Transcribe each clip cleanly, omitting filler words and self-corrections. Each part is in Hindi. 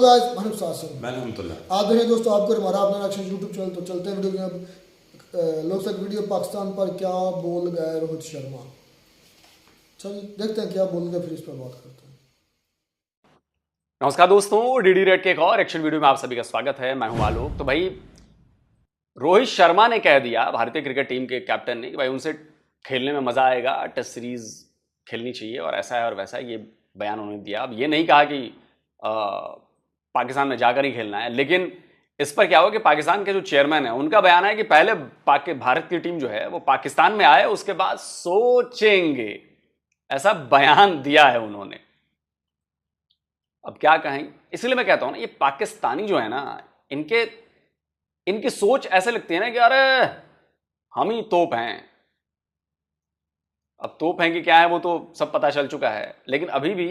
आदरणीय दोस्तों, आपको हमारा अपना रिएक्शन यूट्यूब चैनल, तो चलते हैं वीडियो में। अब लोग सब वीडियो पाकिस्तान पर क्या बोल गए रोहित शर्मा। चलिए देखते हैं क्या बोल गए, फिर इस पर बात करते हैं। नमस्कार दोस्तों, डीडी रेड के एक और एक्शन वीडियो में आप सभी का स्वागत है। मैं हूं आलोक। तो भाई रोहित शर्मा ने कह दिया, भारतीय क्रिकेट टीम के कैप्टन ने, कि भाई उनसे खेलने में मजा आएगा, टेस्ट सीरीज खेलनी चाहिए और ऐसा है और वैसा है। ये बयान उन्होंने दिया। अब ये नहीं कहा कि पाकिस्तान में जाकर ही खेलना है, लेकिन इस पर क्या हुआ कि पाकिस्तान के जो चेयरमैन है उनका बयान है कि पहले भारत की टीम जो है वो पाकिस्तान में आए, उसके बाद सोचेंगे। ऐसा बयान दिया है उन्होंने। अब क्या कहें, इसलिए मैं कहता हूं ना, ये पाकिस्तानी जो है ना, इनकी सोच ऐसे लगती है ना कि अरे हम ही तोप हैं। अब तोप हैं कि क्या है वो तो सब पता चल चुका है, लेकिन अभी भी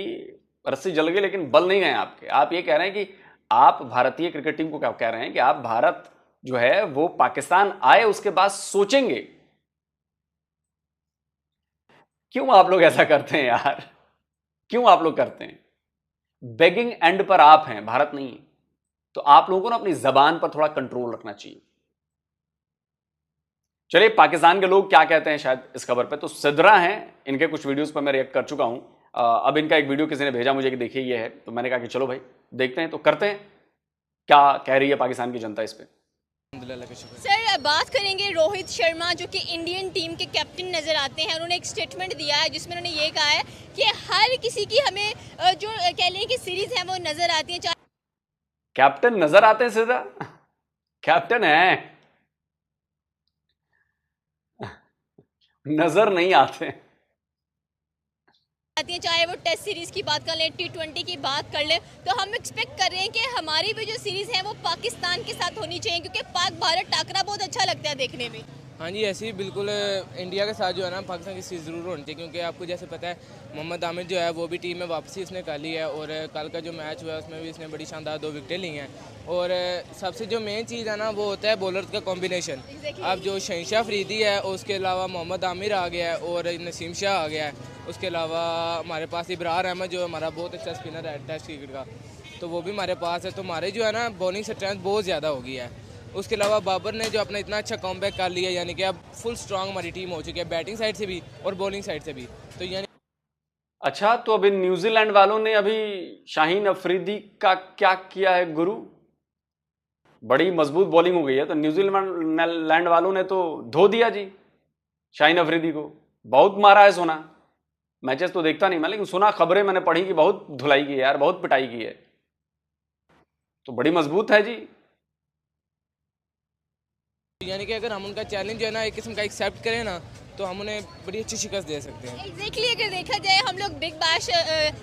रस्सी जल गई लेकिन बल नहीं गए आपके। आप ये कह रहे हैं कि आप भारतीय क्रिकेट टीम को क्या कह रहे हैं कि आप भारत जो है वो पाकिस्तान आए उसके बाद सोचेंगे। क्यों आप लोग ऐसा करते हैं यार? क्यों आप लोग करते हैं? बेगिंग एंड पर आप हैं, भारत नहीं। तो आप लोगों को ना अपनी जबान पर थोड़ा कंट्रोल रखना चाहिए। चलिए, पाकिस्तान के लोग क्या कहते हैं शायद इस खबर पे। तो सिद्रा हैं, इनके कुछ वीडियोस पर मैं रिएक्ट कर चुका हूं। अब इनका एक वीडियो किसी ने भेजा मुझे कि देखिए ये है, तो मैंने कहा कि चलो भाई देखते हैं, तो करते हैं क्या कह रही है पाकिस्तान की जनता इस पे। सर, बात करेंगे रोहित शर्मा जो कि इंडियन टीम के कैप्टन नजर आते हैं। उन्होंने एक स्टेटमेंट दिया है जिसमें उन्होंने ये कहा है कि हर किसी की हमें जो कह लें कि सीरीज है वो नजर आती है। कैप्टन नजर आते हैं सिद्रा? कैप्टन है, नजर नहीं आते। चाहे वो टेस्ट सीरीज की बात कर लें, T20 की बात कर लें, तो हम एक्सपेक्ट कर रहे हैं कि हमारी भी जो सीरीज है वो पाकिस्तान के साथ होनी चाहिए, क्योंकि पाक भारत टाकरा बहुत अच्छा लगता है देखने में। हाँ जी, ऐसे ही बिल्कुल इंडिया के साथ जो है ना पाकिस्तान की सीरीज ज़रूर होनी चाहिए, क्योंकि आपको जैसे पता है मोहम्मद आमिर जो है वो भी टीम में वापसी उसने कर ली है, और कल का जो मैच हुआ है उसमें भी उसने बड़ी शानदार 2 विकेटें ली हैं। और सबसे जो मेन चीज़ है ना वो होता है बॉलर का कॉम्बिनेशन। अब जो शहनशाह अफरीदी है, उसके अलावा मोहम्मद आमिर आ गया है और नसीम शाह आ गया है। उसके अलावा हमारे पास इब्रार अहमद जो हमारा बहुत अच्छा स्पिनर है टेस्ट क्रिकेट का, तो वो भी हमारे पास है। तो हमारे जो है ना बॉलिंग स्ट्रेंथ बहुत ज़्यादा हो गई है। उसके अलावा बाबर ने जो अपना इतना अच्छा कमबैक कर लिया, यानी कि अब फुल स्ट्रांग हमारी टीम हो चुकी है, बैटिंग साइड से भी और बॉलिंग साइड से भी। तो यानी अच्छा, तो अभी न्यूजीलैंड वालों ने अभी शाहीन अफरीदी का क्या किया है गुरु? बड़ी मजबूत बॉलिंग हो गई है, तो न्यूजीलैंड वालों ने तो धो दिया जी शाहीन अफरीदी को। बहुत मारा है, सुना। मैचेस तो देखता नहीं मैं, लेकिन सुना, खबरें मैंने पढ़ी कि बहुत धुलाई की है यार, बहुत पिटाई की है। तो बड़ी मजबूत है जी। यानी कि अगर हम उनका चैलेंज जो है ना एक किस्म का एक्सेप्ट करें ना, तो हम उन्हें बड़ी अच्छी शिकस्त दे सकते हैं। एग्जैक्टली अगर देखा जाए, हम लोग बिग बैश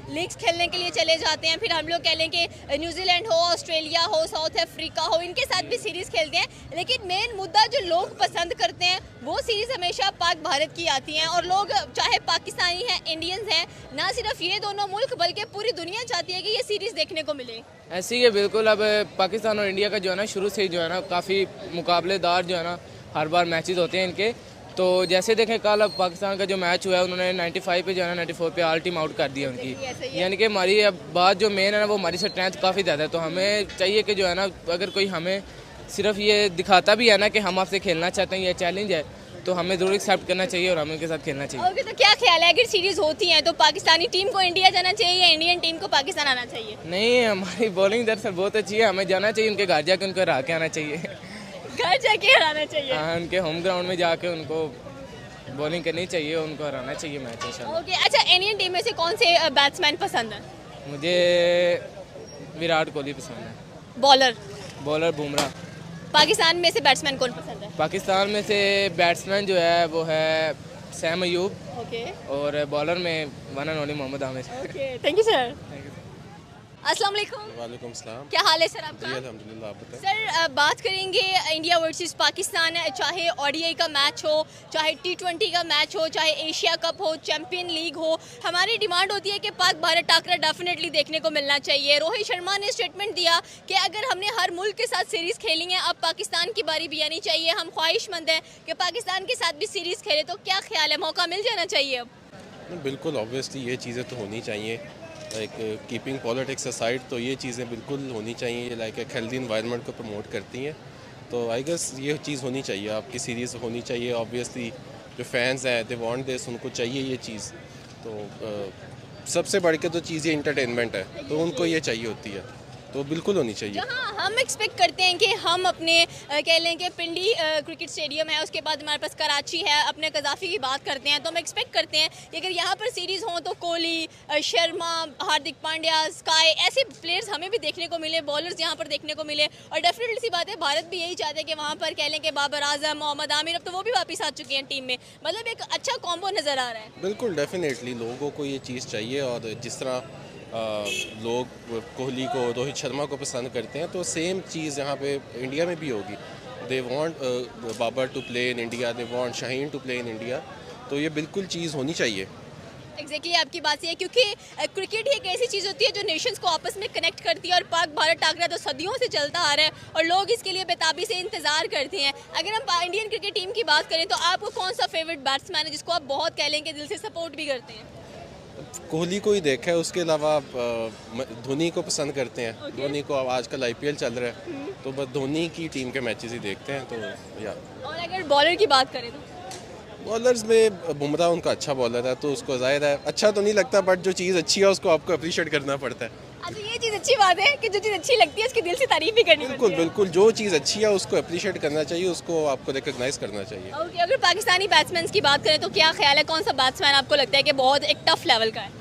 लीग्स खेलने के लिए चले जाते हैं, फिर हम लोग कह लें कि न्यूजीलैंड हो, ऑस्ट्रेलिया हो, साउथ अफ्रीका हो, इनके साथ भी सीरीज़ खेलते हैं। लेकिन मेन मुद्दा जो लोग पसंद करते हैं वो सीरीज़ हमेशा पाक भारत की आती हैं। और लोग चाहे पाकिस्तानी हैं, इंडियंस हैं, ना सिर्फ ये दोनों मुल्क बल्कि पूरी दुनिया चाहती है कि ये सीरीज़ देखने को मिले। ऐसे ही है बिल्कुल। अब पाकिस्तान और इंडिया का जो है ना शुरू से ही जो है ना काफ़ी मुकाबलेदार जो है ना हर बार मैचेस होते हैं इनके। तो जैसे देखें कल अब पाकिस्तान का जो मैच हुआ है, उन्होंने 95 पे जो है ना 94 पे ऑल टीम आउट कर दिया उनकी। यानी कि हमारी अब बात जो मेन है ना वो हमारी स्ट्रेंथ काफ़ी ज़्यादा है। तो हमें चाहिए कि जो है ना अगर कोई हमें सिर्फ ये दिखाता भी है ना कि हम आपसे खेलना चाहते हैं, ये चैलेंज है, तो हमें ज़रूर एक्सेप्ट करना चाहिए और हमें उनके साथ खेलना चाहिए। ओके, तो क्या ख्याल है, अगर सीरीज़ होती है तो पाकिस्तानी टीम को इंडिया जाना चाहिए या इंडियन टीम को पाकिस्तान आना चाहिए? नहीं, हमारी बॉलिंग दरअसल बहुत अच्छी है, हमें जाना चाहिए उनके घर जाके उनको हरा के आना चाहिए। घर जाके हराना चाहिए? हाँ, उनके होम ग्राउंड में जाके उनको बॉलिंग करनी चाहिए, उनको हराना चाहिए मैच इंशाल्लाह। ओके, अच्छा, इंडियन टीम में से कौन से बैट्समैन पसंद है? मुझे विराट कोहली पसंद है। बॉलर बुमराह। पाकिस्तान में से बैट्समैन कौन पसंद है? पाकिस्तान में से बैट्समैन जो है वो है सैम अयूब, ओके। और बॉलर में one and only Mohammad Amir. Okay, thank you sir. अस्सलाम वालेकुम। वालेकुम सलाम। क्या हाल है सर आपका? जी अल्हम्दुलिल्लाह, आप बताएं। सर, बात करेंगे इंडिया वर्सेस पाकिस्तान, चाहे ओडीआई का मैच हो, चाहे T20 का मैच हो, चाहे एशिया कप हो, चैंपियन लीग हो, हमारी डिमांड होती है कि पाक भारत टाकरा डेफिनेटली देखने को मिलना चाहिए। रोहित शर्मा ने स्टेटमेंट दिया कि अगर हमने हर मुल्क के साथ सीरीज़ खेली है, अब पाकिस्तान की बारी भी आनी चाहिए। हम ख्वाहिशमंद हैं कि पाकिस्तान के साथ भी सीरीज़ खेले। तो क्या ख्याल है, मौका मिल जाना चाहिए अब? बिल्कुल ऑब्वियसली ये चीज़ें तो होनी चाहिए। एक कीपिंग पॉलिटिक्स असाइड तो ये चीज़ें बिल्कुल होनी चाहिए, लाइक एक हेल्दी इन्वायरमेंट को प्रमोट करती हैं। तो आई गेस ये चीज़ होनी चाहिए, आपकी सीरीज़ होनी चाहिए। ऑब्वियसली जो फैंस हैं दे वांट दिस, उनको चाहिए ये चीज़। तो सबसे बढ़ के तो चीज़ ये इंटरटेनमेंट है, तो उनको ये चाहिए होती है, तो बिल्कुल होनी चाहिए। जहाँ हम एक्सपेक्ट करते हैं कि हम अपने कह लें कि पिंडी क्रिकेट स्टेडियम है, उसके बाद हमारे पास कराची है, अपने कजाफी की बात करते हैं, तो हम एक्सपेक्ट करते हैं कि अगर यहाँ पर सीरीज़ हों तो कोहली, शर्मा, हार्दिक पांड्या, स्काई, ऐसे प्लेयर्स हमें भी देखने को मिले, बॉलर्स यहाँ पर देखने को मिले। और डेफिनेटली सी बात है, भारत भी यही चाहते हैं कि वहाँ पर कह लें कि बाबर आजम, मोहम्मद आमिर, अब तो वो भी वापस आ चुके हैं टीम में। मतलब एक अच्छा कॉम्बो नज़र आ रहा है। बिल्कुल डेफिनेटली लोगों को ये चीज़ चाहिए। और जिस तरह लोग कोहली को, रोहित शर्मा को पसंद करते हैं, तो सेम चीज़ यहाँ पे इंडिया में भी होगी। They want Babar to play in India, they want Shaheen to play in India, तो ये बिल्कुल चीज़ होनी चाहिए। एग्जैक्टली आपकी बात सही है, क्योंकि क्रिकेट ही एक ऐसी चीज़ होती है जो नेशंस को आपस में कनेक्ट करती है। और पाक भारत टाकरा तो सदियों से चलता आ रहा है और लोग इसके लिए बेताबी से इंतजार करते हैं। अगर हम इंडियन क्रिकेट टीम की बात करें तो आपको कौन सा फेवरेट बैट्समैन है जिसको आप बहुत कह लेंगे दिल से सपोर्ट भी करते हैं? कोहली को ही देखा है, उसके अलावा आप धोनी को पसंद करते हैं। धोनी को अब आजकल IPL चल रहा है, तो बस धोनी की टीम के मैचेस ही देखते हैं। तो या और अगर बॉलर की बात करें तो बॉलर्स में बुमराह उनका अच्छा बॉलर है, तो उसको ज़ाहिर है अच्छा तो नहीं लगता, बट जो चीज़ अच्छी है उसको आपको अप्रिशिएट करना पड़ता है। अच्छा, ये चीज़ अच्छी बात है कि जो चीज़ अच्छी लगती है उसकी दिल से तारीफ भी करनी बिल्कुल पड़ती है। बिल्कुल, जो चीज़ अच्छी है उसको अप्रिशिएट करना चाहिए, उसको आपको रिकॉग्नाइज करना चाहिए। ओके, अगर पाकिस्तानी बैट्समैन की बात करें तो क्या ख्याल है, कौन सा बैट्समैन आपको लगता है कि बहुत एक टफ लेवल का है?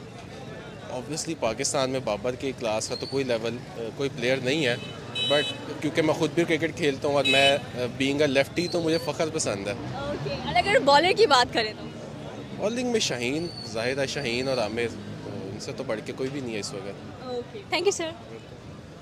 ऑब्वियसली पाकिस्तान में बाबर के क्लास का तो कोई लेवल कोई प्लेयर नहीं है, बट क्योंकि मैं खुद भी क्रिकेट खेलता हूँ और मैं बीइंग अ लेफ्टी, तो मुझे फ़ख्र पसंद है। ओके, और अगर बॉलर की बात करें तो बॉलिंग में शाहीन, जाहिद है शाहीन और आमिर, तो इनसे तो बढ़ के कोई भी नहीं है इस वक्त। Okay, thank you sir.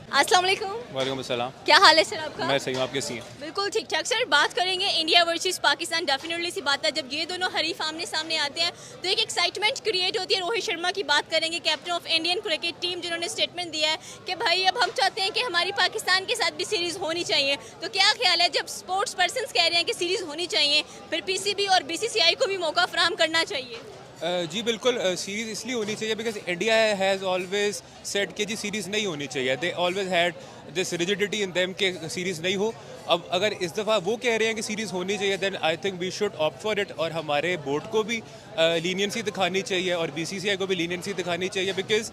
अस्सलाम वालेकुम। वालेकुम अस्सलाम। क्या हाल है सर आपका? मैं सही हूँ, आप कैसी हैं? बिल्कुल ठीक ठाक सर। बात करेंगे इंडिया वर्सेस पाकिस्तान। डेफिनेटली सी बात है, जब ये दोनों हरीफ आमने सामने आते हैं तो एक एक्साइटमेंट क्रिएट होती है। रोहित शर्मा की बात करेंगे, captain of Indian cricket team, जिन्होंने स्टेटमेंट दिया है कि भाई अब हम चाहते हैं कि हमारी पाकिस्तान के साथ भी सीरीज़ होनी चाहिए। तो क्या ख्याल है, जब स्पोर्ट्स पर्सनस कह रहे हैं कि सीरीज़ होनी चाहिए, फिर PCB और BCCI को भी मौका फराहम करना चाहिए? जी बिल्कुल, सीरीज़ इसलिए होनी चाहिए because India has always said कि जी सीरीज़ नहीं होनी चाहिए। They always had this rigidity in them कि सीरीज़ नहीं हो। अब अगर इस दफ़ा वो कह रहे हैं कि सीरीज़ होनी चाहिए, then I think we should opt for it. और हमारे बोर्ड को भी लीनियंसी दिखानी चाहिए और BCCI को भी लीनियंसी दिखानी चाहिए, बिकॉज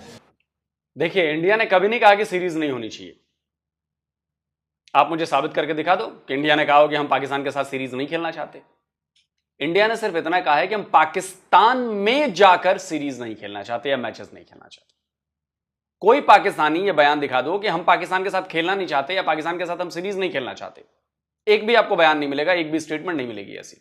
देखिए, इंडिया ने कभी नहीं कहा कि सीरीज नहीं होनी चाहिए। आप मुझे साबित करके दिखा दो कि इंडिया ने कहा हो कि हम पाकिस्तान के साथ सीरीज नहीं खेलना चाहते। इंडिया ने सिर्फ इतना कहा है कि हम पाकिस्तान में जाकर सीरीज नहीं खेलना चाहते या मैचेस नहीं खेलना चाहते। कोई पाकिस्तानी ये बयान दिखा दो कि हम पाकिस्तान के साथ खेलना नहीं चाहते या पाकिस्तान के साथ हम सीरीज नहीं खेलना चाहते, एक भी आपको बयान नहीं मिलेगा, एक भी स्टेटमेंट नहीं मिलेगी ऐसी।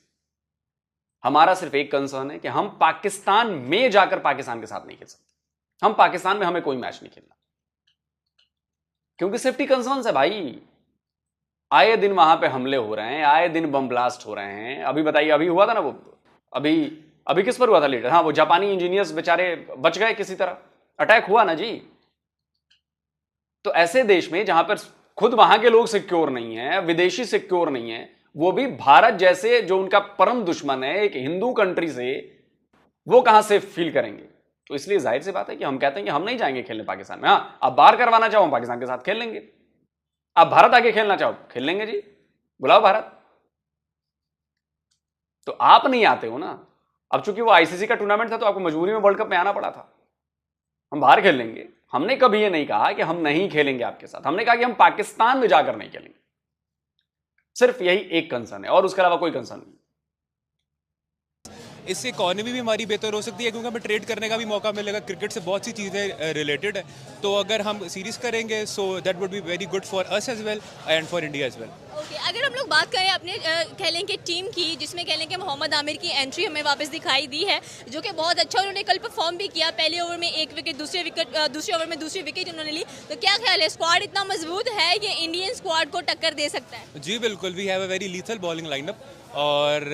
हमारा सिर्फ एक कंसर्न है कि हम पाकिस्तान में जाकर पाकिस्तान के साथ नहीं खेल सकते। हम पाकिस्तान में हमें कोई मैच नहीं खेलना, क्योंकि सेफ्टी कंसर्न्स है भाई। आए दिन वहां पे हमले हो रहे हैं, आए दिन बम ब्लास्ट हो रहे हैं। अभी बताइए, अभी हुआ था ना वो, अभी किस पर हुआ था लीडर? हाँ, वो जापानी इंजीनियर्स बेचारे बच गए किसी तरह, अटैक हुआ ना जी। तो ऐसे देश में जहां पर खुद वहां के लोग सिक्योर नहीं है, विदेशी सिक्योर नहीं है, वो भी भारत जैसे जो उनका परम दुश्मन है, एक हिंदू कंट्री से, वो कहां से फील करेंगे? तो इसलिए जाहिर सी बात है कि हम कहते हैं कि हम नहीं जाएंगे खेलने पाकिस्तान में। हाँ, आप बाहर करवाना चाहो हम पाकिस्तान के साथ खेल लेंगे, आप भारत आके खेलना चाहो खेल लेंगे जी, बुलाओ भारत। तो आप नहीं आते हो ना। अब चूंकि वो ICC का टूर्नामेंट था तो आपको मजबूरी में वर्ल्ड कप में आना पड़ा था। हम बाहर खेल लेंगे, हमने कभी ये नहीं कहा कि हम नहीं खेलेंगे आपके साथ, हमने कहा कि हम पाकिस्तान में जाकर नहीं खेलेंगे। सिर्फ यही एक कंसर्न है और उसके अलावा कोई कंसर्न नहीं। इससे इकॉनमी भी हमारी बेहतर हो सकती है, क्योंकि हमें ट्रेड करने का भी मौका मिलेगा। क्रिकेट से बहुत सी चीज़ें रिलेटेड है, तो अगर हम सीरीज़ करेंगे so that would be very good for us as well and for India as well. Okay, अगर हम लोग बात करें अपने कह लें कि टीम की, जिसमें कह लें कि मोहम्मद आमिर की एंट्री हमें वापस दिखाई दी है, जो कि बहुत अच्छा उन्होंने कल परफॉर्म भी किया। पहले ओवर में 1 विकेट, दूसरे ओवर में दूसरी विकेट उन्होंने ली। तो क्या ख्याल है, स्क्वाड इतना मजबूत है कि इंडियन स्क्वाड को टक्कर दे सकता है? जी बिल्कुल, we have a very lethal bowling lineup और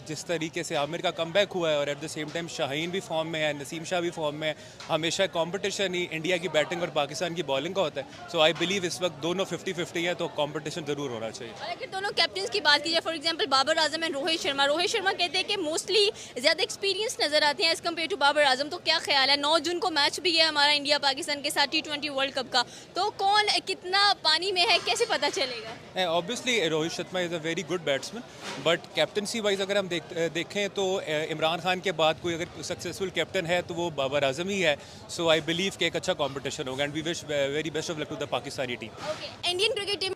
जिस तरीके से आमिर का कमबैक हुआ है और at the same time Shaheen भी फॉर्म में है, नसीम शाह भी फॉर्म में है, हमेशा कंपटीशन ही इंडिया की बैटिंग और पाकिस्तान की बॉलिंग का होता है। सो आई बिलीव इस वक्त दोनों 50-50 है, तो कंपटीशन ज़रूर होना चाहिए। और अगर दोनों कैप्टन की बात की जाए, for example Babar Azam and Rohit Sharma कहते हैं कि मोस्टली ज़्यादा एक्सपीरियंस नजर आते हैं as compare to Babar Azam, तो क्या ख्याल है? 9 जून को मैच भी है हमारा इंडिया पाकिस्तान के साथ T20 वर्ल्ड कप का, तो कौन कितना पानी में है, कैसे पता चलेगा? Obviously Rohit Sharma is a very good batsman, but captaincy wise अगर हम देखें तो इमरान खान के बाद कोई अगर सक्सेसफुल कैप्टन है तो वो बाबर आजम ही है। सो आई बिलीव कि एक अच्छा कॉम्पिटिशन होगा and we wish very best of luck to the Pakistani team. Okay, Indian cricket team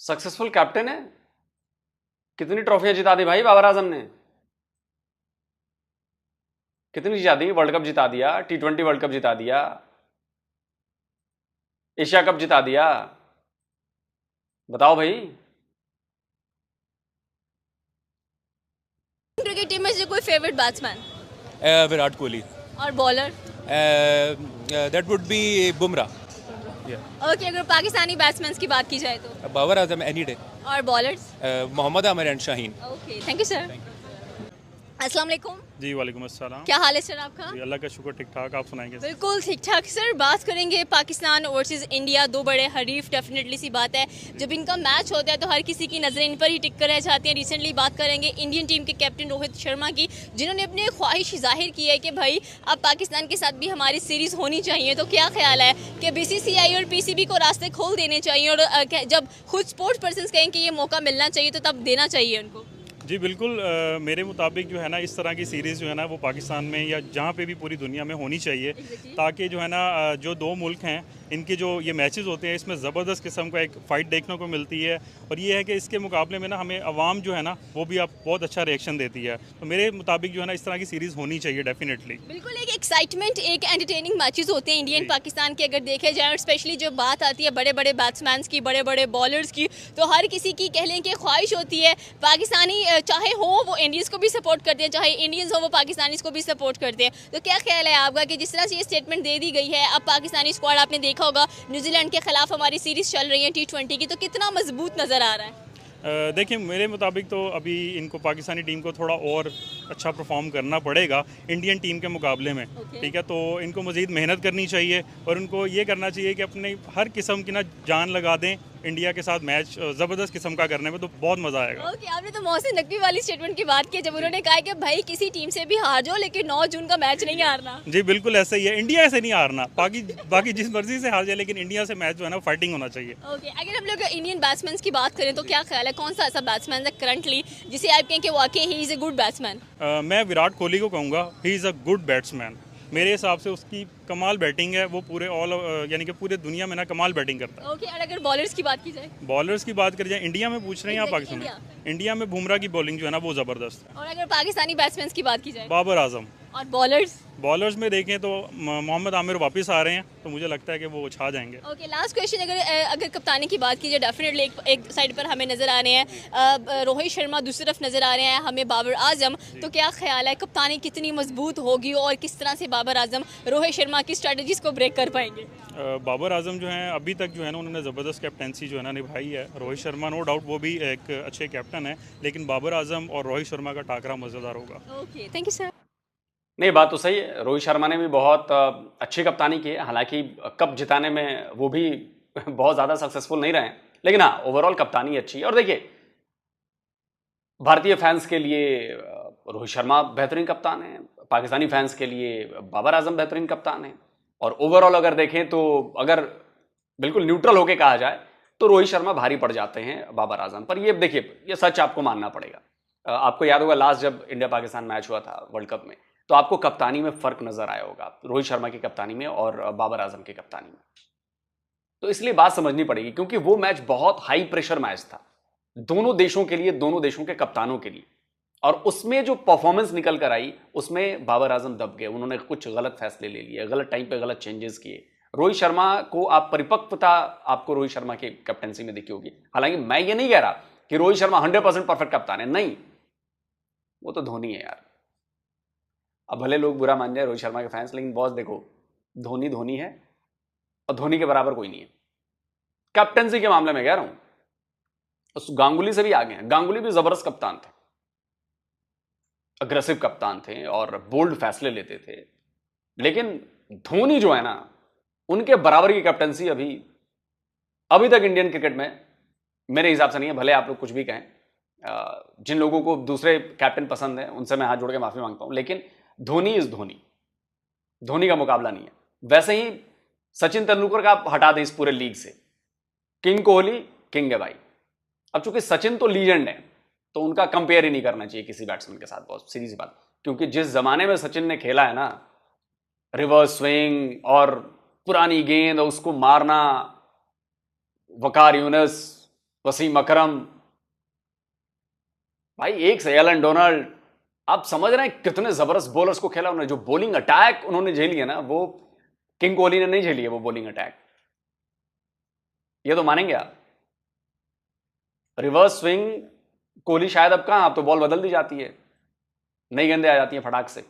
successful captain है, कितनी ट्रॉफियां जिता दी भाई बाबर आजम ने, कितनी जिता दी? वर्ल्ड कप जिता दिया, T20 वर्ल्ड कप जिता दिया, एशिया कप जिता दिया। बताओ भाई। क्रिकेट टीम में से कोई फेवरेट बैट्समैन विराट कोहली। और bowler? That would be Bumrah. Okay, अगर पाकिस्तानी बैट्समैन की बात की जाए तो? Babar Azam any day. और bowlers? Mohammad Amir and Shaheen. Okay, thank you sir. अस्सलाम वालेकुम। जी वालेकुम अस्सलाम। क्या हाल है सर आपका? जी अल्लाह का शुक्र, ठीक ठाक। आप सुनाएंगे? बिल्कुल ठीक ठाक सर। बात करेंगे पाकिस्तान वर्सेस इंडिया, दो बड़े हरीफ, डेफिनेटली सी बात है। जब इनका मैच होता है तो हर किसी की नज़रें इन पर ही टिक कर रह जाती हैं। रिसेंटली बात करेंगे इंडियन टीम के कैप्टन रोहित शर्मा की, जिन्होंने अपनी ख्वाहिश जाहिर की है कि भाई अब पाकिस्तान के साथ भी हमारी सीरीज़ होनी चाहिए। तो क्या ख्याल है कि BCCI और PCB को रास्ते खोल देने चाहिए, और जब खुद स्पोर्ट्स पर्सन कहें कि ये मौका मिलना चाहिए तो तब देना चाहिए उनको? जी बिल्कुल, मेरे मुताबिक जो है ना इस तरह की सीरीज़ जो है ना वो पाकिस्तान में या जहाँ पे भी पूरी दुनिया में होनी चाहिए, ताकि जो है ना जो दो मुल्क हैं इनके जो ये मैचेस होते हैं इसमें ज़बरदस्त किस्म का एक फ़ाइट देखने को मिलती है। और ये है कि इसके मुकाबले में ना हमें अवाम जो है ना वो भी अब बहुत अच्छा रिएक्शन देती है। तो मेरे मुताबिक जो है ना इस तरह की सीरीज़ होनी चाहिए डेफिनेटली। बिल्कुल, एक एक्साइटमेंट, एक एंटरटेनिंग मैचेस होते हैं इंडियन पाकिस्तान के अगर देखे जाए, और स्पेशली जो बात आती है बड़े बड़े बैट्समैन की, बड़े बड़े बॉलर्स की, तो हर किसी की कह लें कि ख्वाहिश होती है पाकिस्तानी चाहे हो वो इंडियंस को भी सपोर्ट करते हैं, चाहे इंडियंस हो वो पाकिस्तानीज को भी सपोर्ट करते हैं। तो क्या ख्याल है आपका कि जिस तरह से ये स्टेटमेंट दे दी गई है, अब पाकिस्तानी स्क्वाड आपने देखा होगा न्यूजीलैंड के खिलाफ हमारी सीरीज़ चल रही है T20 की, तो कितना मजबूत नज़र आ रहा है? देखिए मेरे मुताबिक तो अभी इनको पाकिस्तानी टीम को थोड़ा और अच्छा परफॉर्म करना पड़ेगा इंडियन टीम के मुकाबले में। ठीक है, तो इनको मज़ीद मेहनत करनी चाहिए और उनको ये करना चाहिए कि अपने हर किस्म की ना जान लगा दें इंडिया के साथ मैच ज़बरदस्त किस्म का करने में, तो बहुत मज़ा आएगा। ओके, आपने तो मोहसिन नकवी वाली स्टेटमेंट की बात की जब उन्होंने कहा कि भाई किसी टीम से भी हार जाओ लेकिन 9 जून का मैच नहीं हारना। जी बिल्कुल ऐसा ही है, इंडिया से नहीं हारना, बाकी जिस मर्जी से हार जाए लेकिन इंडिया से मैच जो है ना फाइटिंग होना चाहिए। ओके, अगर हम लोग इंडियन बैट्समैन की बात करें तो क्या ख्याल है कौन सा ऐसा बैट्समैन है करंटली जिसे आप कहें कि वाकई he is a good batsman? मैं विराट कोहली को कहूँगा, he is a good batsman. मेरे हिसाब से उसकी कमाल बैटिंग है, वो पूरे यानी कि पूरे दुनिया में ना कमाल बैटिंग करता है। ओके, और अगर बॉलर्स की बात की जाए? बॉलर्स की बात करें जाए, इंडिया में पूछ रहे हैं या पाकिस्तान में? इंडिया में बुमराह की बॉलिंग जो है ना वो ज़बरदस्त है। और अगर पाकिस्तानी बैट्समैन की बात की जाए? बाबर आजम। और बॉलर्स में देखें तो मोहम्मद आमिर वापस आ रहे हैं, तो मुझे लगता है कि वो छा जाएंगे। ओके, लास्ट क्वेश्चन, अगर कप्तानी की बात की जाए, डेफिनेटली एक साइड पर हमें नज़र आ रहे हैं रोहित शर्मा, दूसरी तरफ नज़र आ रहे हैं हमें बाबर आजम। तो क्या ख्याल है कप्तानी कितनी मजबूत होगी और किस तरह से बाबर आजम रोहित शर्मा की स्ट्रेटजीज को ब्रेक कर पाएंगे? बाबर आजम जो है अभी तक जो है ना उन्होंने ज़बरदस्त कैप्टनसी जो है ना निभाई है। रोहित शर्मा नो डाउट वो भी एक अच्छे कैप्टन है, लेकिन बाबर आजम और रोहित शर्मा का टाकरा मज़ेदार होगा। Okay, thank you sir. नहीं, बात तो सही है, रोहित शर्मा ने भी बहुत अच्छी कप्तानी की है, हालांकि कप जिताने में वो भी बहुत ज़्यादा सक्सेसफुल नहीं रहे, लेकिन हाँ ओवरऑल कप्तानी अच्छी है। और देखिए भारतीय फैंस के लिए रोहित शर्मा बेहतरीन कप्तान है, पाकिस्तानी फैंस के लिए बाबर आजम बेहतरीन कप्तान है, और ओवरऑल अगर देखें तो अगर बिल्कुल न्यूट्रल होके कहा जाए तो रोहित शर्मा भारी पड़ जाते हैं बाबर आजम पर। ये देखिए ये सच आपको मानना पड़ेगा। आपको याद होगा लास्ट जब इंडिया पाकिस्तान मैच हुआ था वर्ल्ड कप में, तो आपको कप्तानी में फर्क नजर आया होगा रोहित शर्मा की कप्तानी में और बाबर आजम की कप्तानी में। तो इसलिए बात समझनी पड़ेगी क्योंकि वो मैच बहुत हाई प्रेशर मैच था दोनों देशों के लिए, दोनों देशों के कप्तानों के लिए, और उसमें जो परफॉर्मेंस निकल कर आई उसमें बाबर आजम दब गए। उन्होंने कुछ गलत फैसले ले लिए, गलत टाइम पे गलत चेंजेस किए। रोहित शर्मा को आप परिपक्वता आपको रोहित शर्मा की कैप्टनसी में दिखी होगी। हालांकि मैं ये नहीं कह रहा कि रोहित शर्मा 100% परफेक्ट कप्तान है, नहीं, वो तो धोनी है यार। अब भले लोग बुरा मान जाए रोहित शर्मा के फैंस, लेकिन बॉस देखो धोनी धोनी है और धोनी के बराबर कोई नहीं है कैप्टनसी के मामले में कह रहा हूं। उस गांगुली से भी आगे हैं। गांगुली भी जबरदस्त कप्तान थे, अग्रेसिव कप्तान थे और बोल्ड फैसले लेते थे, लेकिन धोनी जो है ना, उनके बराबर की कैप्टनसी अभी तक इंडियन क्रिकेट में मेरे हिसाब से नहीं है। भले आप लोग कुछ भी कहें, जिन लोगों को दूसरे कैप्टन पसंद है उनसे मैं हाथ जोड़ के माफी मांगता हूं, लेकिन धोनी इज धोनी, धोनी का मुकाबला नहीं है। वैसे ही सचिन तेंदुलकर का आप हटा दें इस पूरे लीग से, किंग कोहली किंग है भाई। अब चूंकि सचिन तो लीजेंड है, तो उनका कंपेयर ही नहीं करना चाहिए किसी बैट्समैन के साथ, बहुत सीधी सी बात। क्योंकि जिस जमाने में सचिन ने खेला है ना, रिवर्स स्विंग और पुरानी गेंद और उसको मारना, वकार यूनुस, वसीम अकरम, भाई एक से एलन डोनाल्ड, आप समझ रहे हैं कितने जबरदस्त बॉलर्स को खेला उन्होंने। जो बॉलिंग अटैक उन्होंने झेली है ना, वो किंग कोहली ने नहीं झेली है वो बॉलिंग अटैक, ये तो मानेंगे आप। रिवर्स स्विंग कोहली शायद अब कहां, अब तो बॉल बदल दी जाती है, नई गेंदें आ जाती हैं फटाक से।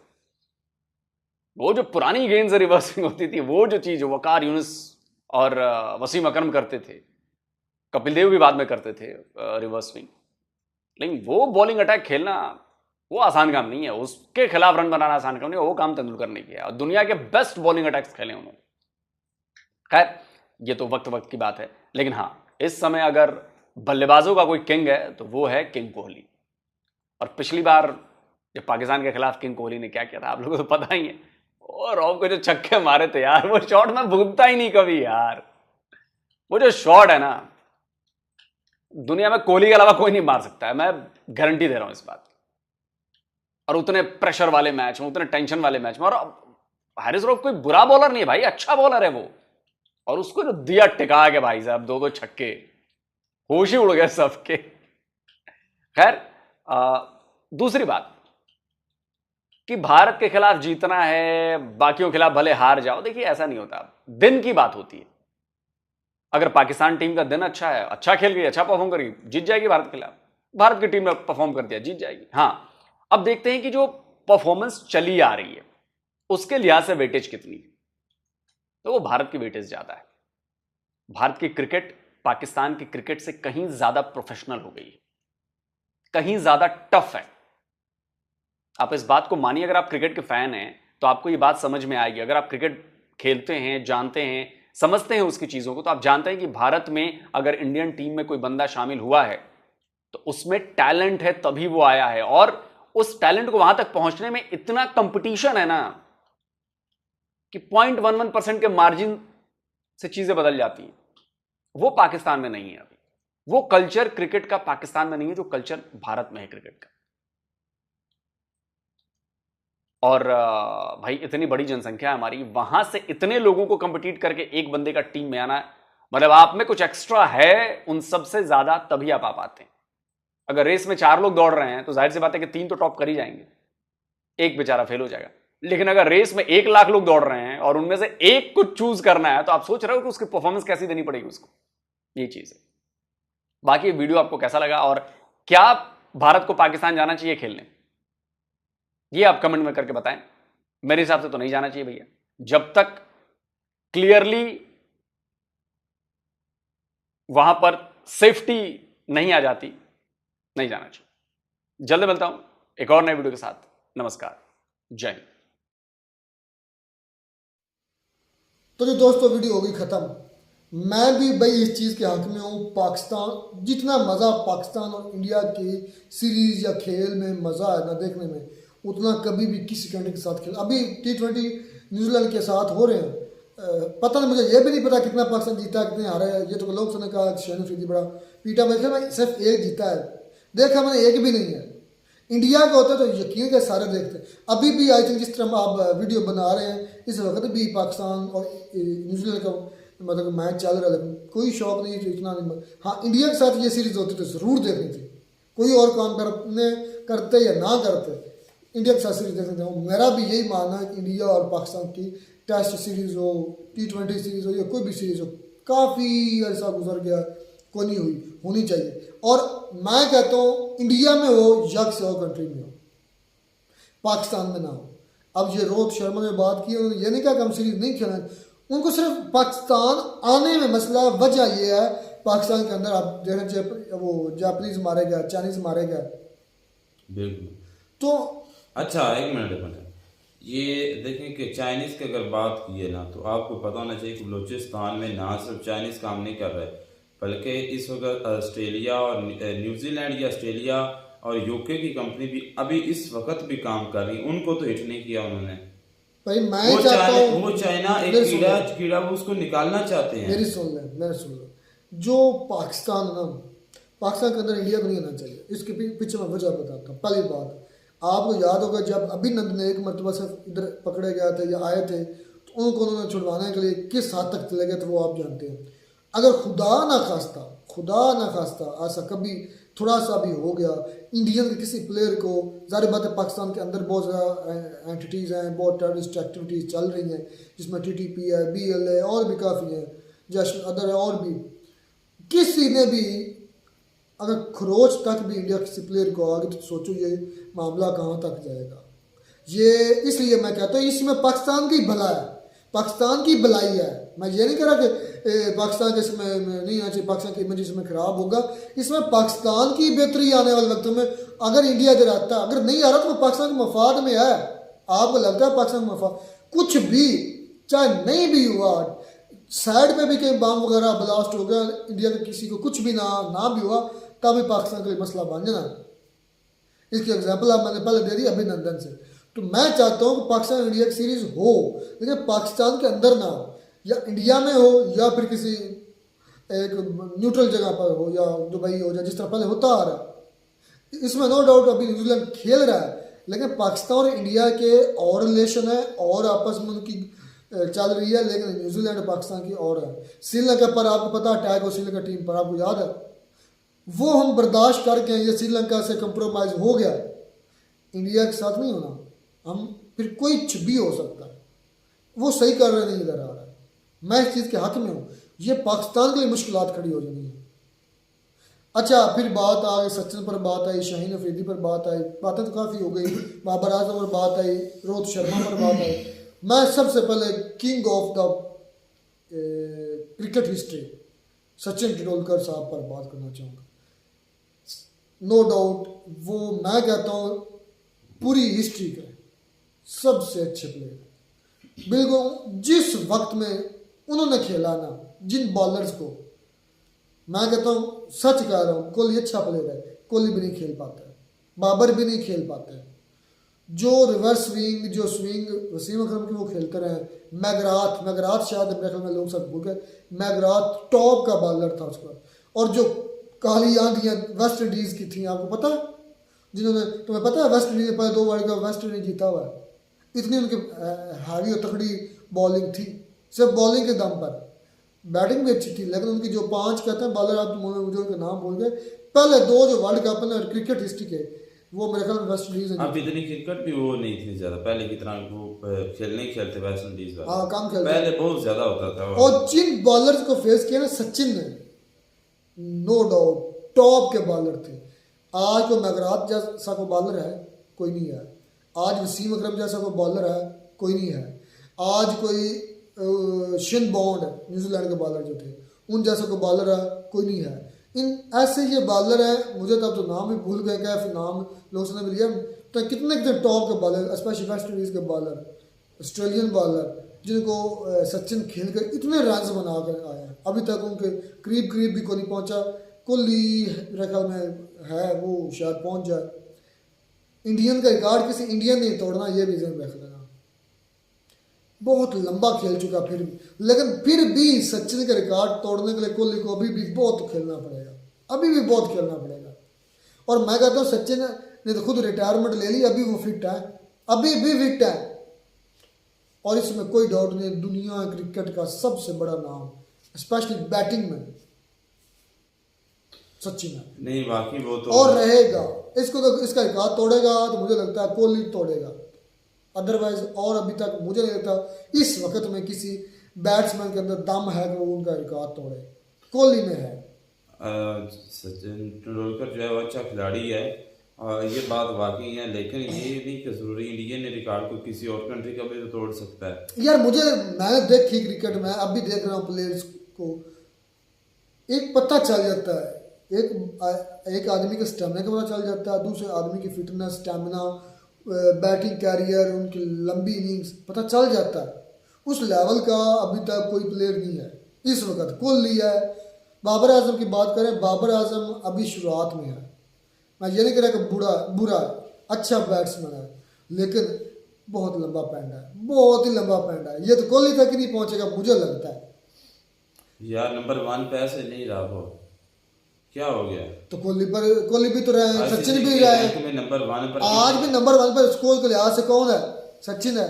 वो जो पुरानी गेंद से रिवर्स स्विंग होती थी, वो जो चीज वकार यूनुस और वसीम अकरम करते थे, कपिल देव भी बाद में करते थे रिवर्स स्विंग, लेकिन वो बॉलिंग अटैक खेलना वो आसान काम नहीं है, उसके खिलाफ रन बनाना आसान काम नहीं है। वो काम तेंदुलकर ने किया और दुनिया के बेस्ट बॉलिंग अटैक्स खेले उन्होंने। खैर ये तो वक्त वक्त की बात है, लेकिन हाँ इस समय अगर बल्लेबाजों का कोई किंग है तो वो है किंग कोहली। और पिछली बार जब पाकिस्तान के खिलाफ किंग कोहली ने क्या किया था आप लोगों को तो पता ही है, और रॉब को जो छक्के मारे थे यार, वो शॉट मैं भूलता ही नहीं कभी यार। वो जो शॉट है ना, दुनिया में कोहली के अलावा कोई नहीं मार सकता है, मैं गारंटी दे रहा हूं इस बात की। और उतने प्रेशर वाले मैच में, उतने टेंशन वाले मैच में, और हारिस रॉफ कोई बुरा बॉलर नहीं है भाई, अच्छा बॉलर है वो, और उसको जो दिया टिका के भाई साहब, दो छक्के, होश ही उड़ गए सबके। खैर दूसरी बात कि भारत के खिलाफ जीतना है, बाकियों के खिलाफ भले हार जाओ, देखिए ऐसा नहीं होता, दिन की बात होती है। अगर पाकिस्तान टीम का दिन अच्छा है, अच्छा खेल गई, अच्छा परफॉर्म करेगी, जीत जाएगी भारत के खिलाफ। भारत की टीम ने परफॉर्म कर दिया, जीत जाएगी। हाँ अब देखते हैं कि जो परफॉर्मेंस चली आ रही है उसके लिहाज से वेटेज कितनी है, तो वो भारत की वेटेज ज्यादा है। भारत की क्रिकेट पाकिस्तान की क्रिकेट से कहीं ज्यादा प्रोफेशनल हो गई है, कहीं ज्यादा टफ है। आप इस बात को मानिए, अगर आप क्रिकेट के फैन हैं तो आपको ये बात समझ में आएगी। अगर आप क्रिकेट खेलते हैं, जानते हैं, समझते हैं उसकी चीजों को, तो आप जानते हैं कि भारत में अगर इंडियन टीम में कोई बंदा शामिल हुआ है तो उसमें टैलेंट है, तभी वो आया है। और उस टैलेंट को वहां तक पहुंचने में इतना कंपटीशन है ना कि 0.11% के मार्जिन से चीजें बदल जाती हैं। वो पाकिस्तान में नहीं है अभी, वो कल्चर क्रिकेट का पाकिस्तान में नहीं है जो कल्चर भारत में है क्रिकेट का। और भाई इतनी बड़ी जनसंख्या है हमारी, वहां से इतने लोगों को कंपीट करके एक बंदे का टीम में आना, मतलब आप में कुछ एक्स्ट्रा है उन सबसे ज्यादा, तभी आप आ पाते हैं। अगर रेस में 4 लोग दौड़ रहे हैं तो जाहिर सी बात है कि 3 तो टॉप कर ही जाएंगे, एक बेचारा फेल हो जाएगा। लेकिन अगर रेस में 1 लाख लोग दौड़ रहे हैं और उनमें से एक को चूज करना है, तो आप सोच रहे हो कि उसकी परफॉर्मेंस कैसी देनी पड़ेगी उसको, ये चीज है। बाकी वीडियो आपको कैसा लगा और क्या भारत को पाकिस्तान जाना चाहिए खेलने, ये आप कमेंट में करके बताएं। मेरे हिसाब से तो नहीं जाना चाहिए भैया, जब तक क्लियरली वहां पर सेफ्टी नहीं आ जाती, नहीं जाना चाहिए। जल्द मिलता हूं एक और नए वीडियो के साथ। नमस्कार, जय हिंद। तो जो दोस्तों वीडियो होगी खत्म। मैं भी भाई इस चीज़ के हक में हूँ, पाकिस्तान जितना मज़ा पाकिस्तान और इंडिया की सीरीज या खेल में मज़ा है ना देखने में, उतना कभी भी किसी कंट्री के साथ खेल। अभी T20 न्यूजीलैंड के साथ हो रहे हैं, पता नहीं, मुझे ये भी नहीं पता कितना पाकिस्तान जीता कितने हारे। ये तो लोग ने कहा शाहिन अफरीदी बड़ा पीटा, मैं सिर्फ एक जीता है, देखा मैंने एक भी नहीं है। इंडिया का होता तो यकीन के सारे देखते। अभी भी आई थिंक जिस तरह आप वीडियो बना रहे हैं, इस वक्त भी पाकिस्तान और न्यूजीलैंड का मतलब मैच चल रहा है, कोई शौक नहीं इतना नहीं। हाँ इंडिया के साथ ये सीरीज होती तो ज़रूर देखनी थी, कोई और काम करते या ना करते, इंडिया के साथ सीरीज देखते थे। मेरा भी यही मानना है कि इंडिया और पाकिस्तान की टेस्ट सीरीज़ हो, T20 सीरीज़ हो या कोई भी सीरीज़ हो, काफ़ी अर्सा गुजर गया, को नहीं हुई, होनी चाहिए। और मैं कहता हूँ इंडिया में हो या किसी और कंट्री में हो, पाकिस्तान में ना हो। अब ये रोहित शर्मा ने बात की, उन्होंने ये नहीं कहा कि हम सीरीज नहीं खेलें, उनको सिर्फ पाकिस्तान आने में मसला, वजह यह है पाकिस्तान के अंदर आप देख रहे हैं वो जापानीज मारे गए, चाइनीज मारे गए। बिल्कुल। तो अच्छा एक मिनट ये देखें कि चाइनीज़ की अगर बात की है ना, तो आपको पता होना चाहिए कि बलूचिस्तान में ना सिर्फ चाइनीज़ काम नहीं कर रहे, बल्कि इस वक्त ऑस्ट्रेलिया और न्यूजीलैंड या ऑस्ट्रेलिया और यूके की कंपनी भी अभी इस वक्त भी काम कर रही है। उनको तो हिट नहीं किया उन्होंने। भाई मैं चाहता हूँ वो चाइना एक कीड़ा वो उसको निकालना चाहते हैं। मेरी सुन ले जो पाकिस्तान है ना, पाकिस्तान के अंदर इंडिया को नहीं आना चाहिए। इसके पीछे मैं वजह बताता हूँ। पहली बात, आपको याद होगा जब अभिनंदन ने एक मरतबा से इधर पकड़े गए थे या आए थे, तो उनको उन्होंने छुड़वाने के लिए किस हद तक चले गए थे वो आप जानते हैं। अगर खुदा ना खास्ता ऐसा कभी थोड़ा सा भी हो गया इंडियन के किसी प्लेयर को, ज़ाहिर बात है पाकिस्तान के अंदर बहुत ज़्यादा एंटिटीज़ हैं, बहुत टेररिस्ट एक्टिविटीज़ चल रही हैं, जिसमें TTP है, BL है, और भी काफ़ी हैं, जैश अदर है, और भी किसी ने भी अगर खरोच तक भी इंडिया किसी प्लेयर को आगे, तो सोचो ये मामला कहाँ तक जाएगा। ये इसलिए मैं कहता हूँ इसमें पाकिस्तान की भला है, पाकिस्तान की भलाई है। मैं ये नहीं कह रहा कि पाकिस्तान के इसमें नहीं आना चाहिए, पाकिस्तान की इमेज इसमें ख़राब होगा। इसमें पाकिस्तान की बेहतरी आने वाले वक्तों में अगर इंडिया इधर आता, अगर नहीं आ रहा तो पाकिस्तान के मफाद में है। आपको लगता है पाकिस्तान का मफाद कुछ भी चाहे नहीं भी हुआ, साइड पे भी कहीं बम वगैरह ब्लास्ट हो गया, इंडिया के किसी को कुछ भी ना भी हुआ, तभी पाकिस्तान के लिए मसला बन जाना। इसकी एग्जाम्पल आप मैंने पहले दे दी अभिनंदन से। तो मैं चाहता हूँ कि पाकिस्तान इंडिया की सीरीज़ हो, लेकिन पाकिस्तान के अंदर ना हो, या इंडिया में हो या फिर किसी एक न्यूट्रल जगह पर हो, या दुबई हो, या जिस तरह पहले होता आ रहा। इसमें नो डाउट अभी न्यूजीलैंड खेल रहा है, लेकिन पाकिस्तान और इंडिया के और रिलेशन है और आपस में उनकी चल रही है, लेकिन न्यूजीलैंड और पाकिस्तान की और है। श्रीलंका पर आपको पता अटैक हो श्रीलंका टीम पर, आपको याद है, वो हम बर्दाश्त करके ये श्रीलंका से कंप्रोमाइज़ हो गया, इंडिया के साथ नहीं होना। हम फिर कोई कुछ भी हो सकता है, वो सही कर रहे नहीं इधर आ रहा है। मैं इस चीज़ के हक में हूँ, ये पाकिस्तान के लिए मुश्किलात खड़ी हो जानी है। अच्छा फिर बात आ गई सचिन पर, बात आई शाहीन अफरीदी पर, बात आई, बातें तो काफ़ी हो गई, बाबर आजम पर बात आई, रोहित शर्मा पर बात आई। मैं सबसे पहले king of the cricket history Sachin Tendulkar साहब पर बात करना चाहूँगा। नो डाउट वो मैं कहता हूँ पूरी हिस्ट्री के सबसे अच्छे प्लेयर। बिल्कुल जिस वक्त में उन्होंने खेला ना, जिन बॉलर्स को, मैं कहता हूँ सच कह रहा हूँ, कोहली अच्छा प्लेयर है, कोहली भी नहीं खेल पाता है, बाबर भी नहीं खेल पाता है। जो रिवर्स स्विंग, जो स्विंग वसीम अकरम की वो खेलते रहे। मैगराथ शायद मेरे ख्याल में लोग सब भूल गए, मैगराथ टॉप का बॉलर था उसका। और जो काली आंधियाँ वेस्ट इंडीज़ की थी, आपको पता, जिन्होंने, तुम्हें पता है वेस्ट इंडीज़ ने पहले 2 वर्ल्ड कप वेस्ट इंडीज जीता हुआ है। इतनी उनकी हैवी और तकड़ी बॉलिंग थी, सिर्फ बॉलिंग के दम पर, बैटिंग भी अच्छी थी, लेकिन उनकी जो 5 कहते हैं बॉलर, आप मुझे उनके नाम भूल गए, पहले 2 जो वर्ल्ड कप ने क्रिकेट हिस्ट्री के, वो मेरे ख्याल में वेस्ट इंडीज। अब इतनी क्रिकेट भी वो नहीं थी ज़्यादा पहले की तरह, वो खेलने ही खेलते वेस्ट इंडीज वाले। हाँ कम खेलते, पहले बहुत ज़्यादा होता था। और जिन बॉलर्स को फेस किया ना सचिन ने, नो डाउट टॉप के बॉलर थे। आज कोई मैगराथ जैसा कोई बॉलर है, कोई नहीं है। आज वसीम अकरम जैसा कोई बॉलर है, कोई नहीं है। आज कोई शिन बॉन्ड न्यूजीलैंड के बॉलर जो थे, उन जैसा कोई बॉलर है, कोई नहीं है। इन ऐसे ये बॉलर हैं, मुझे तब तो नाम भी भूल गए, क्या फिर नाम लोग ने भी लिया, तो कितने टॉप के बॉलर, स्पेशली वेस्ट इंडीज़ के बॉलर, ऑस्ट्रेलियन बॉलर, जिनको सचिन खेल कर इतने रन बना कर आए हैं। अभी तक उनके करीब भी कोई नहीं पहुंचा। कोहली मेरे ख्याल में है, वो शायद पहुंच जाए। इंडियन का रिकॉर्ड किसी इंडियन ने तोड़ना, ये भी जहन रख लेना। बहुत लंबा खेल चुका फिर भी, लेकिन फिर भी सचिन का रिकॉर्ड तोड़ने के लिए कोहली को अभी भी बहुत खेलना पड़ेगा, अभी भी बहुत खेलना पड़ेगा। और मैं कहता हूँ सचिन ने तो खुद रिटायरमेंट ले ली, अभी वो फिट है, अभी भी फिट है। और इसमें कोई डाउट नहीं, दुनिया क्रिकेट का सबसे बड़ा नाम स्पेशली बैटिंग में सचिन है। नहीं बाकी वो तो और रहेगा, इसको तो इसका रिकॉर्ड तोड़ेगा तो मुझे लगता है कोहली तोड़ेगा, अदरवाइज। और अभी तक मुझे नहीं लगता इस वक्त में किसी बैट्समैन के अंदर दम है कि वो उनका रिकॉर्ड तोड़े, कोहली में है। सचिन तेंदुलकर जो है वो अच्छा खिलाड़ी है, और ये बात वाकई है, लेकिन ये नहीं कि जरूरी इंडियन रिकॉर्ड को किसी और कंट्री का भी तो तोड़ सकता है। यार मैंने देखी क्रिकेट में, अब भी देख रहा हूँ प्लेयर्स को, एक पता चल जाता है, एक आदमी के स्टेमिना का पता चल जाता है, दूसरे आदमी की फिटनेस, स्टेमिना, बैटिंग कैरियर, उनकी लंबी इनिंग्स पता चल जाता है। उस लेवल का अभी तक कोई प्लेयर नहीं है इस वक्त। कोहली है, बाबर आजम की बात करें, बाबर आजम अभी शुरुआत में है। मैं ये नहीं कह रहा कि बुरा है, अच्छा बैट्समैन है, लेकिन बहुत लंबा पैंडा है, बहुत ही लंबा पैंडा है। ये तो कोहली तक ही नहीं पहुंचेगा मुझे लगता है यार। नंबर 1 पे ऐसे नहीं रहा वो, क्या हो गया? तो कोहली भी तो रहे, सचिन भी ICC रहे, रैंक में नंबर 1 पर आज भी नंबर 1 पर स्कोर के लिहाज से कौन है? सचिन है।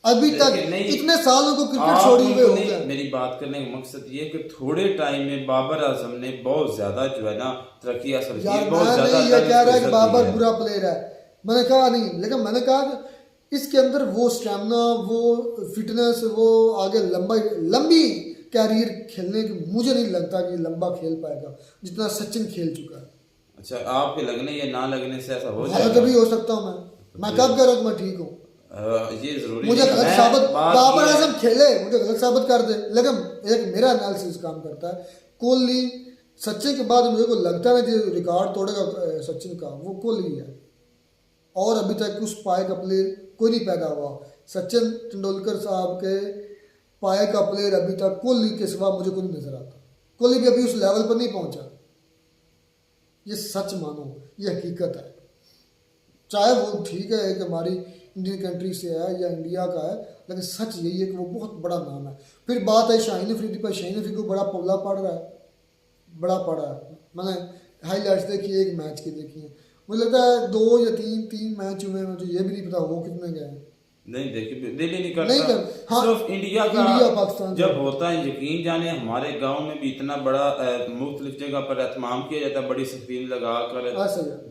अभी तक इतने सालों को क्रिकेट छोड़ी हुए हो गया। मेरी बात करने का मकसद ये है कि थोड़े टाइम में बाबर आजम ने बहुत ज्यादा जो है ना तरक्की हासिल की, यार बहुत मैं ज्यादा नहीं ये कह रहा है कि बाबर है। बुरा प्लेयर है, मैंने कहा नहीं, लेकिन मैंने कहा कि इसके अंदर वो स्टेमिना, वो फिटनेस, वो आगे लंबी कैरियर खेलने की मुझे नहीं लगता कि लंबा खेल पाएगा जितना सचिन खेल चुका है। अच्छा, आपके लगने या ना लगने से ऐसा हो हालांकि जाएगा? कभी हो सकता हूँ मैं कब कह रहा हूँ कि मैं ठीक हूँ? ये जरूरी मुझे नहीं। गलत मैं साबित, बात बाबर ये है- आजम खेले मुझे गलत साबित कर दे, लेकिन एक मेरा एनालिसिस काम करता है। कोहली सचिन के बाद मुझे को लगता है जो रिकॉर्ड तोड़ेगा सचिन का, वो कोहली है। और अभी तक उस पाए का प्लेयर कोई नहीं पैदा हुआ। सचिन तेंदुलकर साहब के पाए का प्लेयर अभी तक कोहली के सिवा मुझे कोई नहीं नजर आता। कोहली भी अभी उस लेवल पर नहीं पहुंचा। ये सच मानो, ये हकीकत है। चाहे वो ठीक है कि हमारी इंडियन कंट्री से है या इंडिया का है, लेकिन सच यही है कि वो बहुत बड़ा नाम है। फिर बात है शाहीन अफरीदी पर, शाहीन अफरीदी को बड़ा पौला पड़ रहा है, बड़ा पड़ा है। मैंने हाईलाइट्स देखी, एक मैच की देखी है, मुझे लगता है 2 या 3 मैच हुए हैं, मुझे ये भी नहीं पता वो कितने गए हैं। नहीं देखिए, दिल ही नहीं करता। नहीं कर, हाँ, सिर्फ इंडिया पाकिस्तान जब होता है, यकीन जाने हमारे गांव में भी इतना बड़ा मुख्तलिफ जगह पर एहतमाम किया जाता है, बड़ी स्क्रीन लगा कर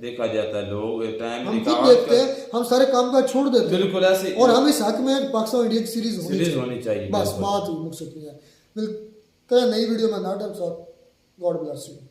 देखा जाता है, लोग टाइम हम खुद देखते हैं, हम सारे काम का छोड़ देते हैं। बिल्कुल ऐसे, और हम इस हक में पाकिस्तान इंडिया की सीरीज होनी चाहिए। बस बात ही मुझसे है। मिलते हैं नई वीडियो में, नॉट एम सॉट। God bless you.